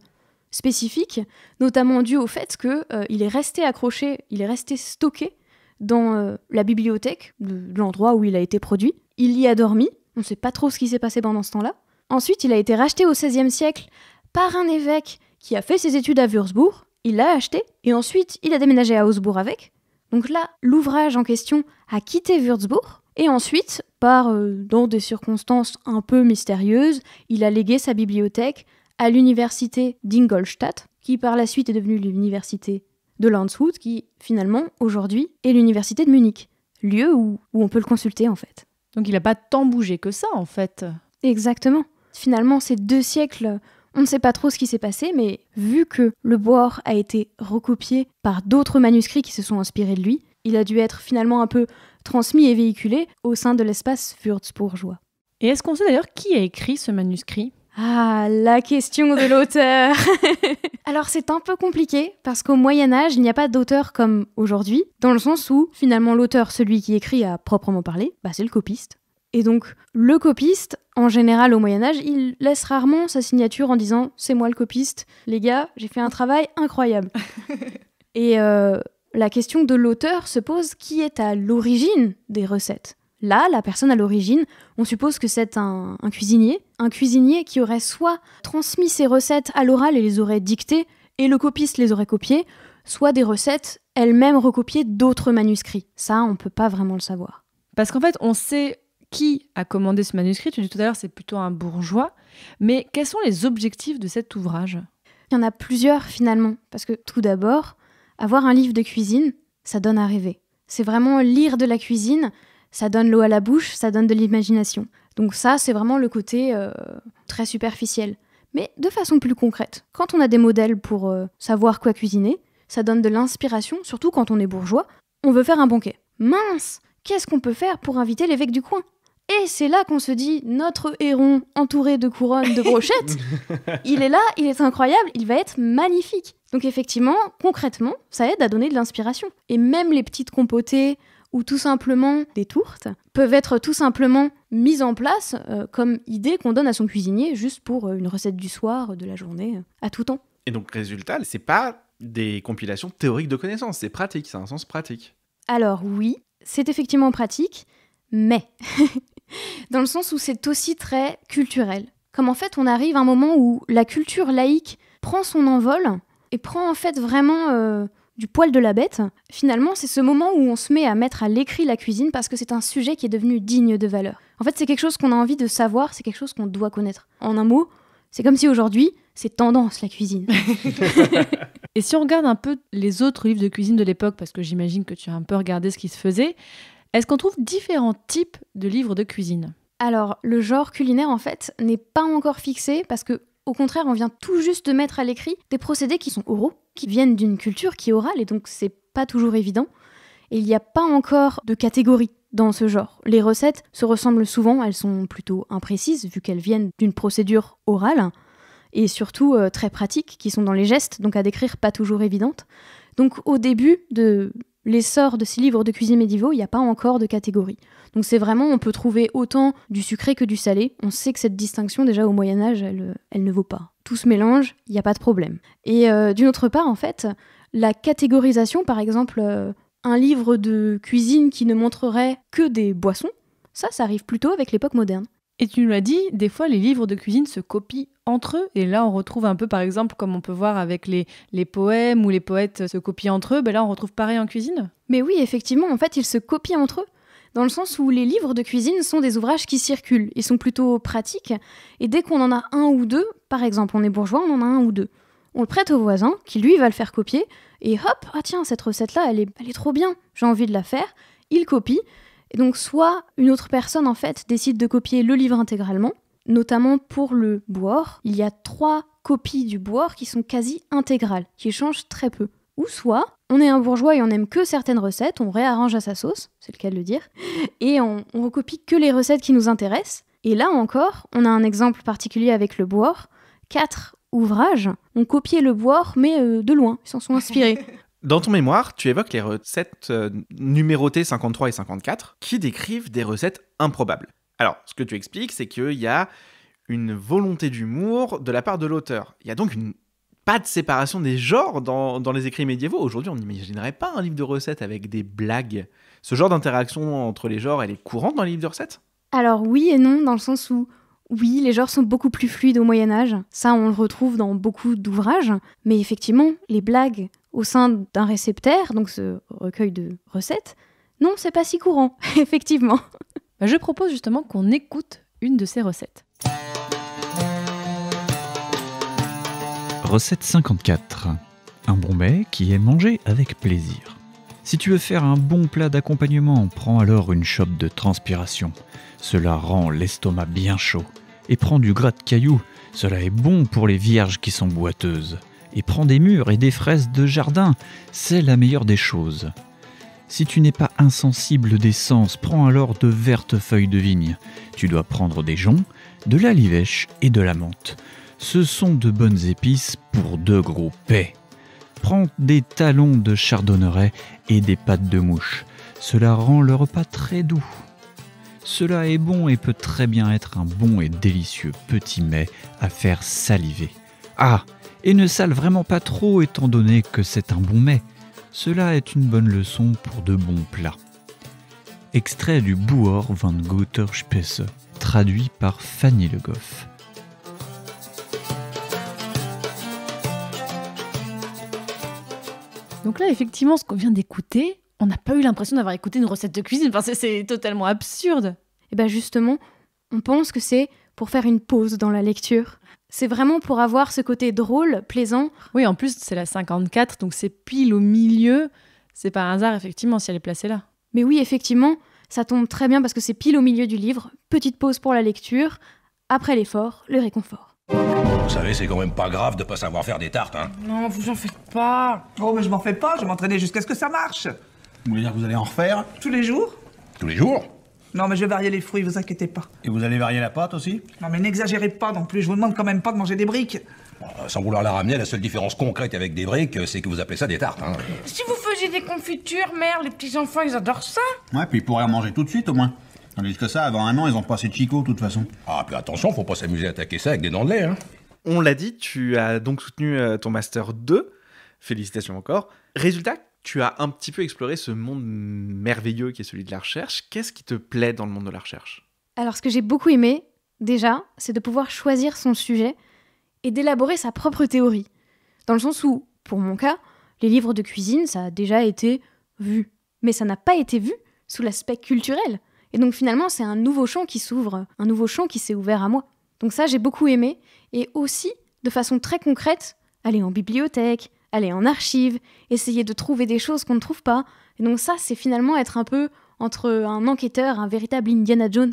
spécifique, notamment dû au fait qu'il est resté accroché, il est resté stocké dans la bibliothèque de l'endroit où il a été produit. Il y a dormi, on ne sait pas trop ce qui s'est passé pendant ce temps-là. Ensuite, il a été racheté au XVIe siècle par un évêque qui a fait ses études à Würzburg. Il l'a acheté, et ensuite, il a déménagé à Augsbourg avec. Donc là, l'ouvrage en question a quitté Würzburg, et ensuite, dans des circonstances un peu mystérieuses, il a légué sa bibliothèque à l'université d'Ingolstadt, qui par la suite est devenue l'université de Landshut, qui finalement, aujourd'hui, est l'université de Munich, lieu où on peut le consulter en fait. Donc il n'a pas tant bougé que ça, en fait. Exactement. Finalement, ces 2 siècles, on ne sait pas trop ce qui s'est passé, mais vu que le boire a été recopié par d'autres manuscrits qui se sont inspirés de lui, il a dû être finalement un peu transmis et véhiculé au sein de l'espace würzbourgeois. Et est-ce qu'on sait d'ailleurs qui a écrit ce manuscrit ? Ah, la question de l'auteur. Alors c'est un peu compliqué, parce qu'au Moyen-Âge, il n'y a pas d'auteur comme aujourd'hui, dans le sens où, finalement, l'auteur, celui qui écrit à proprement parler, c'est le copiste. Et donc, le copiste, en général, au Moyen-Âge, il laisse rarement sa signature en disant « c'est moi le copiste, les gars, j'ai fait un travail incroyable ». Et la question de l'auteur se pose, qui est à l'origine des recettes ? Là, la personne à l'origine, on suppose que c'est un cuisinier qui aurait soit transmis ses recettes à l'oral et les aurait dictées, et le copiste les aurait copiées, soit des recettes elles-mêmes recopiées d'autres manuscrits. Ça, on ne peut pas vraiment le savoir. Parce qu'en fait, on sait qui a commandé ce manuscrit. Tu dis tout à l'heure, c'est plutôt un bourgeois. Mais quels sont les objectifs de cet ouvrage ? Il y en a plusieurs, finalement. Parce que, tout d'abord, avoir un livre de cuisine, ça donne à rêver. C'est vraiment lire de la cuisine. Ça donne l'eau à la bouche, ça donne de l'imagination. Donc ça, c'est vraiment le côté très superficiel. Mais de façon plus concrète, quand on a des modèles pour savoir quoi cuisiner, ça donne de l'inspiration, surtout quand on est bourgeois. On veut faire un banquet. Mince, qu'est-ce qu'on peut faire pour inviter l'évêque du coin ? Et c'est là qu'on se dit, notre héron entouré de couronnes de brochettes, il est là, il est incroyable, il va être magnifique. Donc effectivement, concrètement, ça aide à donner de l'inspiration. Et même les petites compotées, ou tout simplement des tourtes, peuvent être tout simplement mises en place comme idée qu'on donne à son cuisinier juste pour une recette du soir, de la journée, à tout temps. Et donc, résultat, c'est pas des compilations théoriques de connaissances, c'est pratique, c'est un sens pratique. Alors oui, c'est effectivement pratique, mais dans le sens où c'est aussi très culturel. Comme en fait, on arrive à un moment où la culture laïque prend son envol et prend en fait vraiment du poil de la bête. Finalement, c'est ce moment où on se met à mettre à l'écrit la cuisine parce que c'est un sujet qui est devenu digne de valeur. En fait, c'est quelque chose qu'on a envie de savoir, c'est quelque chose qu'on doit connaître. En un mot, c'est comme si aujourd'hui, c'est tendance la cuisine. Et si on regarde un peu les autres livres de cuisine de l'époque, parce que j'imagine que tu as un peu regardé ce qui se faisait, est-ce qu'on trouve différents types de livres de cuisine ? Alors, le genre culinaire, en fait, n'est pas encore fixé parce que, au contraire, on vient tout juste de mettre à l'écrit des procédés qui sont oraux, qui viennent d'une culture qui est orale, et donc c'est pas toujours évident. Et il n'y a pas encore de catégorie dans ce genre. Les recettes se ressemblent souvent, elles sont plutôt imprécises, vu qu'elles viennent d'une procédure orale, et surtout très pratiques, qui sont dans les gestes, donc à décrire pas toujours évidentes. Donc au début de l'essor de ces livres de cuisine médiévaux, il n'y a pas encore de catégorie. Donc c'est vraiment, on peut trouver autant du sucré que du salé. On sait que cette distinction, déjà au Moyen-Âge, elle ne vaut pas. Tout se mélange, il n'y a pas de problème. Et d'une autre part, en fait, la catégorisation, par exemple, un livre de cuisine qui ne montrerait que des boissons, ça arrive plutôt avec l'époque moderne. Et tu nous l'as dit, des fois les livres de cuisine se copient entre eux. Et là on retrouve un peu par exemple comme on peut voir avec les poèmes où les poètes se copient entre eux, là on retrouve pareil en cuisine. Mais oui, effectivement, en fait ils se copient entre eux. Dans le sens où les livres de cuisine sont des ouvrages qui circulent. Ils sont plutôt pratiques. Et dès qu'on en a un ou deux, par exemple on est bourgeois, on en a un ou deux. on le prête au voisin, qui lui va le faire copier, et hop, ah tiens, cette recette-là, elle est trop bien, j'ai envie de la faire, il copie, et donc soit une autre personne en fait décide de copier le livre intégralement, notamment pour le Bouor, il y a 3 copies du Bouor qui sont quasi intégrales, qui changent très peu. Ou soit, on est un bourgeois et on n'aime que certaines recettes, on réarrange à sa sauce, c'est le cas de le dire, et on recopie que les recettes qui nous intéressent. Et là encore, on a un exemple particulier avec le Bouor. 4 ouvrages ont copié le Bouor, mais de loin, ils s'en sont inspirés. Dans ton mémoire, tu évoques les recettes numérotées 53 et 54 qui décrivent des recettes improbables. Alors, ce que tu expliques, c'est qu'il y a une volonté d'humour de la part de l'auteur. Il y a donc pas de séparation des genres dans les écrits médiévaux. Aujourd'hui, on n'imaginerait pas un livre de recettes avec des blagues. Ce genre d'interaction entre les genres, elle est courante dans les livres de recettes ? Alors oui et non, dans le sens où, oui, les genres sont beaucoup plus fluides au Moyen-Âge. Ça, on le retrouve dans beaucoup d'ouvrages. Mais effectivement, les blagues au sein d'un réceptaire, donc ce recueil de recettes, non, c'est pas si courant, effectivement. Je propose justement qu'on écoute une de ces recettes. Recette 54. Un bon mets qui est mangé avec plaisir. Si tu veux faire un bon plat d'accompagnement, prends alors une chope de transpiration. Cela rend l'estomac bien chaud. Et prends du gras de cailloux. Cela est bon pour les vierges qui sont boiteuses. Et prends des mûres et des fraises de jardin. C'est la meilleure des choses. Si tu n'es pas insensible des sens, prends alors de vertes feuilles de vigne. Tu dois prendre des joncs, de la livèche et de la menthe. Ce sont de bonnes épices pour 2 gros paix. Prends des talons de chardonneret et des pattes de mouche. Cela rend le repas très doux. Cela est bon et peut très bien être un bon et délicieux petit mets à faire saliver. Ah, et ne sale vraiment pas trop étant donné que c'est un bon mets. Cela est une bonne leçon pour de bons plats. Extrait du Bouor von Guter Spesse, traduit par Fanny Le Goff. Donc là, effectivement, ce qu'on vient d'écouter, on n'a pas eu l'impression d'avoir écouté une recette de cuisine. Enfin, c'est totalement absurde. Et bien justement, on pense que c'est pour faire une pause dans la lecture. C'est vraiment pour avoir ce côté drôle, plaisant. Oui, en plus, c'est la 54, donc c'est pile au milieu. C'est pas un hasard, effectivement, si elle est placée là. Mais oui, effectivement, ça tombe très bien parce que c'est pile au milieu du livre. Petite pause pour la lecture. Après l'effort, le réconfort. Vous savez, c'est quand même pas grave de pas savoir faire des tartes, hein. Non, vous en faites pas. Oh, mais je m'en fais pas, je vais m'entraîner jusqu'à ce que ça marche. Vous voulez dire que vous allez en refaire? Tous les jours? Tous les jours? Non, mais je vais varier les fruits, vous inquiétez pas. Et vous allez varier la pâte aussi? Non, mais n'exagérez pas non plus, je vous demande quand même pas de manger des briques. Sans vouloir la ramener, la seule différence concrète avec des briques, c'est que vous appelez ça des tartes, hein. Si vous faisiez des confitures, mère, les petits-enfants, ils adorent ça. Ouais, puis ils pourraient en manger tout de suite au moins. Tandis que ça, avant 1 an, ils ont pas assez de chicots de toute façon. Ah, puis attention, faut pas s'amuser à attaquer ça avec des dents de lait, hein. On l'a dit, tu as donc soutenu ton Master 2. Félicitations encore. Résultat, tu as un petit peu exploré ce monde merveilleux qui est celui de la recherche. Qu'est-ce qui te plaît dans le monde de la recherche ? Alors, ce que j'ai beaucoup aimé, déjà, c'est de pouvoir choisir son sujet et d'élaborer sa propre théorie. Dans le sens où, pour mon cas, les livres de cuisine, ça a déjà été vu. Mais ça n'a pas été vu sous l'aspect culturel. Et donc, finalement, c'est un nouveau champ qui s'ouvre, un nouveau champ qui s'est ouvert à moi. Donc ça, j'ai beaucoup aimé. Et aussi, de façon très concrète, aller en bibliothèque, aller en archives, essayer de trouver des choses qu'on ne trouve pas. Et donc ça, c'est finalement être un peu entre un enquêteur, un véritable Indiana Jones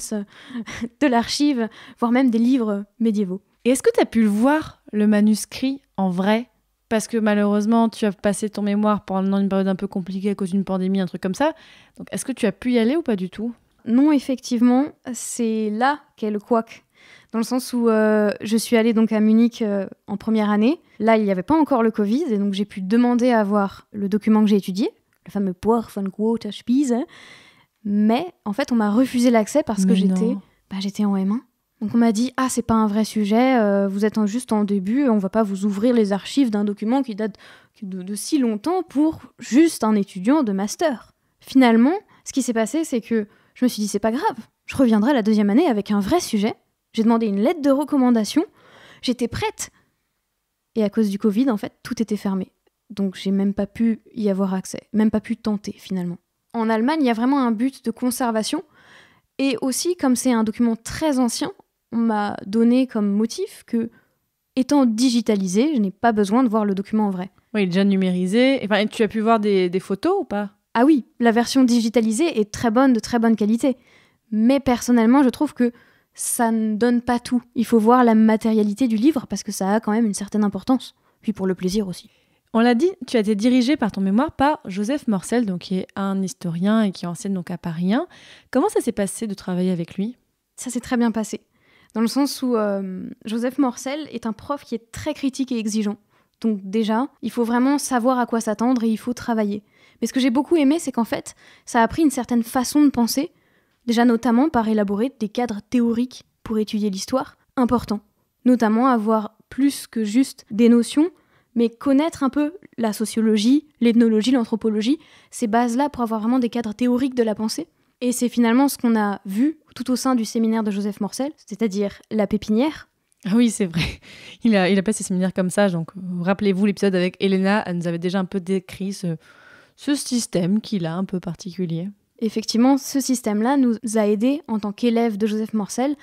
de l'archive, voire même des livres médiévaux. Et est-ce que tu as pu le voir, le manuscrit, en vrai ? Parce que malheureusement, tu as passé ton mémoire pendant une période un peu compliquée à cause d'une pandémie, un truc comme ça. Donc est-ce que tu as pu y aller ou pas du tout ? Non, effectivement, c'est là qu'est le couac. Dans le sens où je suis allée donc à Munich en première année. Là, il n'y avait pas encore le Covid, et donc j'ai pu demander à voir le document que j'ai étudié, le fameux Bouor von Guter Spisse. Mais en fait, on m'a refusé l'accès parce que j'étais en M1. Donc on m'a dit « Ah, c'est pas un vrai sujet, vous êtes juste en début, on va pas vous ouvrir les archives d'un document qui date de si longtemps pour juste un étudiant de master. » Finalement, ce qui s'est passé, c'est que je me suis dit « C'est pas grave, je reviendrai la 2e année avec un vrai sujet. » J'ai demandé une lettre de recommandation, j'étais prête. Et à cause du Covid, en fait, tout était fermé. Donc j'ai même pas pu y avoir accès, même pas pu tenter finalement. En Allemagne, il y a vraiment un but de conservation. Et aussi, comme c'est un document très ancien, on m'a donné comme motif que étant digitalisé, je n'ai pas besoin de voir le document en vrai. Oui, il est déjà numérisé. Enfin, tu as pu voir des photos ou pas ? Ah oui, la version digitalisée est très bonne, de très bonne qualité. Mais personnellement, je trouve que ça ne donne pas tout. Il faut voir la matérialité du livre parce que ça a quand même une certaine importance. Puis pour le plaisir aussi. On l'a dit, tu as été dirigé par ton mémoire par Joseph Morcel, donc qui est un historien et qui enseigne donc à Paris 1. Comment ça s'est passé de travailler avec lui ? Ça s'est très bien passé. Dans le sens où Joseph Morcel est un prof qui est très critique et exigeant. Donc déjà, il faut vraiment savoir à quoi s'attendre et il faut travailler. Mais ce que j'ai beaucoup aimé, c'est qu'en fait, ça a pris une certaine façon de penser, déjà notamment par élaborer des cadres théoriques pour étudier l'histoire, importants. Notamment avoir plus que juste des notions, mais connaître un peu la sociologie, l'ethnologie, l'anthropologie, ces bases-là pour avoir vraiment des cadres théoriques de la pensée. Et c'est finalement ce qu'on a vu tout au sein du séminaire de Joseph Morcel, c'est-à-dire la pépinière. Ah oui, c'est vrai. Il a passé ses séminaires comme ça. Donc, rappelez-vous l'épisode avec Elena, elle nous avait déjà un peu décrit ce système qu'il a un peu particulier. Effectivement, ce système-là nous a aidés, en tant qu'élèves de Joseph Morcel,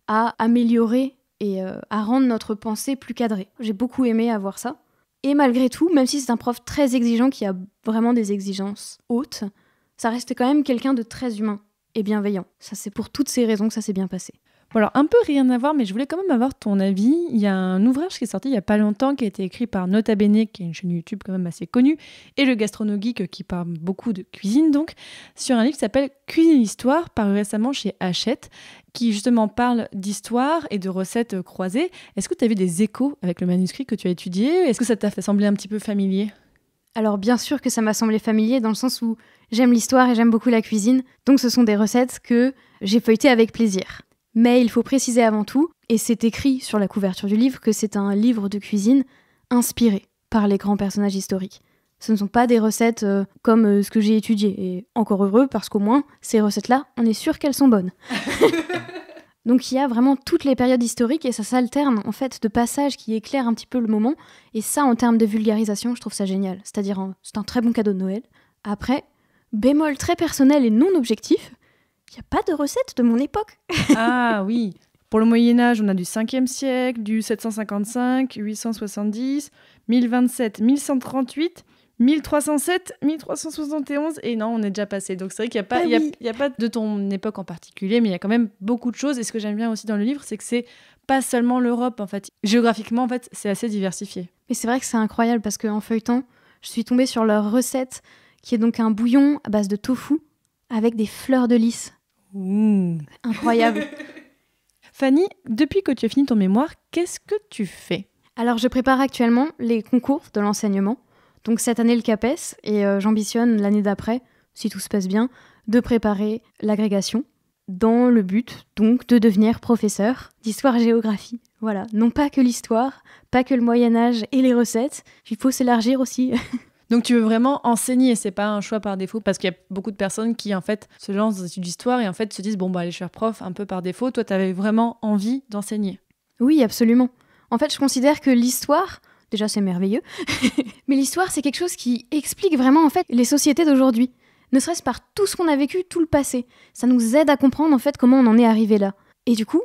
à améliorer et à rendre notre pensée plus cadrée. J'ai beaucoup aimé avoir ça. Et malgré tout, même si c'est un prof très exigeant qui a vraiment des exigences hautes, ça reste quand même quelqu'un de très humain et bienveillant. Ça, c'est pour toutes ces raisons que ça s'est bien passé. Bon alors, un peu rien à voir, mais je voulais quand même avoir ton avis. Il y a un ouvrage qui est sorti il n'y a pas longtemps, qui a été écrit par Nota Bene, qui est une chaîne YouTube quand même assez connue, et le Gastronogeek, qui parle beaucoup de cuisine, donc, sur un livre qui s'appelle Cuisine Histoire, paru récemment chez Hachette, qui justement parle d'histoire et de recettes croisées. Est-ce que tu as vu des échos avec le manuscrit que tu as étudié ? Est-ce que ça t'a fait sembler un petit peu familier ? Alors bien sûr que ça m'a semblé familier, dans le sens où j'aime l'histoire et j'aime beaucoup la cuisine, donc ce sont des recettes que j'ai feuilletées avec plaisir. Mais il faut préciser avant tout, et c'est écrit sur la couverture du livre, que c'est un livre de cuisine inspiré par les grands personnages historiques. Ce ne sont pas des recettes comme ce que j'ai étudié, et encore heureux, parce qu'au moins, ces recettes-là, on est sûr qu'elles sont bonnes. Donc il y a vraiment toutes les périodes historiques, et ça s'alterne en fait de passages qui éclairent un petit peu le moment, et ça, en termes de vulgarisation, je trouve ça génial. C'est-à-dire, c'est un très bon cadeau de Noël. Après, bémol très personnel et non objectif, il n'y a pas de recette de mon époque. Ah oui. Pour le Moyen-Âge, on a du 5e siècle, du 755, 870, 1027, 1138, 1307, 1371, et non, on est déjà passé. Donc c'est vrai qu'il n'y a pas de ton époque en particulier, mais il y a quand même beaucoup de choses. Et ce que j'aime bien aussi dans le livre, c'est que c'est pas seulement l'Europe, en fait. Géographiquement, en fait, c'est assez diversifié. Mais c'est vrai que c'est incroyable, parce qu'en feuilletant, je suis tombée sur leur recette, qui est donc un bouillon à base de tofu, avec des fleurs de lys. Ouh. Incroyable. Fanny, depuis que tu as fini ton mémoire, qu'est-ce que tu fais ? Alors, je prépare actuellement les concours de l'enseignement. Donc cette année, le CAPES, et j'ambitionne l'année d'après, si tout se passe bien, de préparer l'agrégation, dans le but, donc, de devenir professeur d'histoire-géographie. Voilà, non pas que l'histoire, pas que le Moyen-Âge et les recettes, il faut s'élargir aussi. Donc tu veux vraiment enseigner, c'est pas un choix par défaut, parce qu'il y a beaucoup de personnes qui en fait se lancent dans des études d'histoire et en fait se disent bon bah allez je vais faire prof un peu par défaut. Toi t'avais vraiment envie d'enseigner. Oui, absolument. En fait je considère que l'histoire, déjà c'est merveilleux, mais l'histoire c'est quelque chose qui explique vraiment en fait les sociétés d'aujourd'hui. Ne serait-ce par tout ce qu'on a vécu, tout le passé. Ça nous aide à comprendre en fait comment on en est arrivé là. Et du coup,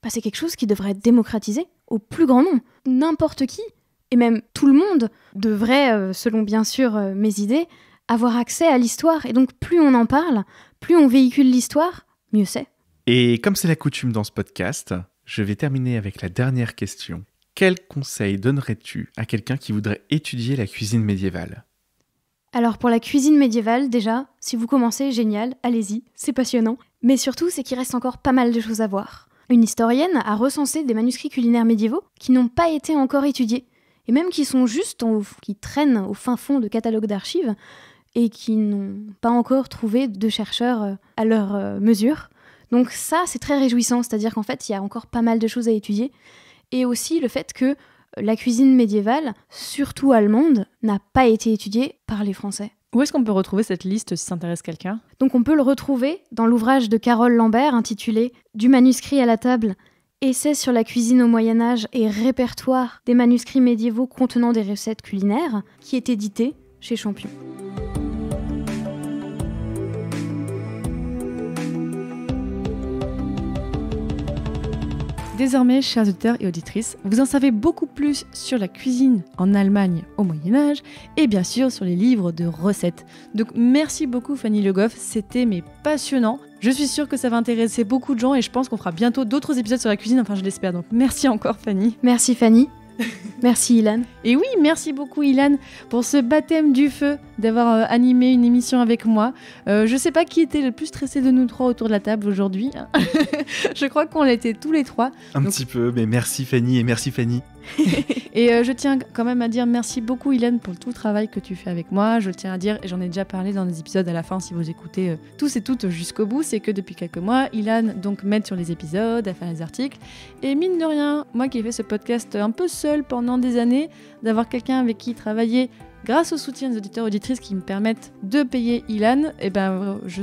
bah, c'est quelque chose qui devrait être démocratisé au plus grand nombre. N'importe qui, et même tout le monde, devrait, selon bien sûr mes idées, avoir accès à l'histoire. Et donc plus on en parle, plus on véhicule l'histoire, mieux c'est. Et comme c'est la coutume dans ce podcast, je vais terminer avec la dernière question. Quel conseil donnerais-tu à quelqu'un qui voudrait étudier la cuisine médiévale ? Alors pour la cuisine médiévale, déjà, si vous commencez, génial, allez-y, c'est passionnant. Mais surtout, c'est qu'il reste encore pas mal de choses à voir. Une historienne a recensé des manuscrits culinaires médiévaux qui n'ont pas été encore étudiés, et même qui sont juste, qui traînent au fin fond de catalogues d'archives, et qui n'ont pas encore trouvé de chercheurs à leur mesure. Donc ça, c'est très réjouissant, c'est-à-dire qu'en fait, il y a encore pas mal de choses à étudier. Et aussi le fait que la cuisine médiévale, surtout allemande, n'a pas été étudiée par les Français. Où est-ce qu'on peut retrouver cette liste si ça intéresse quelqu'un ? Donc on peut le retrouver dans l'ouvrage de Carole Lambert intitulé « Du manuscrit à la table, essai sur la cuisine au Moyen-Âge et répertoire des manuscrits médiévaux contenant des recettes culinaires » qui est édité chez Champion. Désormais, chers auditeurs et auditrices, vous en savez beaucoup plus sur la cuisine en Allemagne au Moyen-Âge et bien sûr sur les livres de recettes. Donc merci beaucoup Fanny Le Goff, c'était passionnant. Je suis sûre que ça va intéresser beaucoup de gens et je pense qu'on fera bientôt d'autres épisodes sur la cuisine, enfin je l'espère. Donc merci encore Fanny. Merci Fanny. Merci Ilan. Et oui, merci beaucoup Ilan pour ce baptême du feu, d'avoir animé une émission avec moi. Je sais pas qui était le plus stressé de nous trois autour de la table aujourd'hui. Je crois qu'on l'était tous les trois. Un petit peu, mais merci Fanny et merci Fanny. Et je tiens quand même à dire merci beaucoup Ilan pour tout le travail que tu fais avec moi. Je tiens à dire, et j'en ai déjà parlé dans des épisodes à la fin si vous écoutez tous et toutes jusqu'au bout, c'est que depuis quelques mois, Ilan donc m'aide sur les épisodes, à faire les articles. Et mine de rien, moi qui ai fait ce podcast un peu seul pendant des années, d'avoir quelqu'un avec qui travailler grâce au soutien des auditeurs et auditrices qui me permettent de payer Ilan, et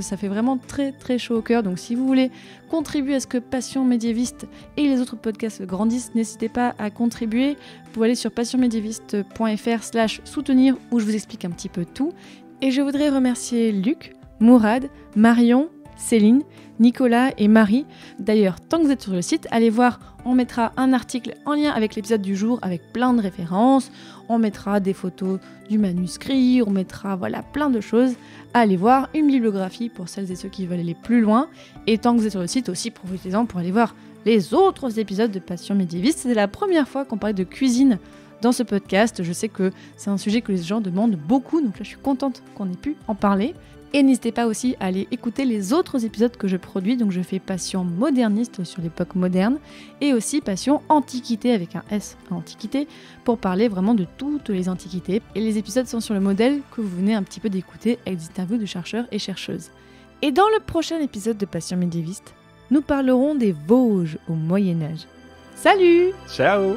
ça fait vraiment très très chaud au cœur. Donc si vous voulez contribuer à ce que Passion Médiéviste et les autres podcasts grandissent, n'hésitez pas à contribuer. Vous pouvez aller sur passionmédiéviste.fr/soutenir où je vous explique un petit peu tout. Et je voudrais remercier Luc, Mourad, Marion, Céline, Nicolas et Marie. D'ailleurs, tant que vous êtes sur le site, allez voir, on mettra un article en lien avec l'épisode du jour avec plein de références, on mettra des photos du manuscrit, on mettra plein de choses. Allez voir, une bibliographie pour celles et ceux qui veulent aller plus loin. Et tant que vous êtes sur le site aussi, profitez-en pour aller voir les autres épisodes de Passion Médiéviste. C'est la première fois qu'on parlait de cuisine dans ce podcast. Je sais que c'est un sujet que les gens demandent beaucoup, donc là je suis contente qu'on ait pu en parler. Et n'hésitez pas aussi à aller écouter les autres épisodes que je produis. Donc je fais Passion moderniste sur l'époque moderne et aussi Passion antiquité avec un S à antiquité pour parler vraiment de toutes les antiquités. Et les épisodes sont sur le modèle que vous venez un petit peu d'écouter avec des interviews de chercheurs et chercheuses. Et dans le prochain épisode de Passion médiéviste, nous parlerons des Vosges au Moyen-Âge. Salut! Ciao!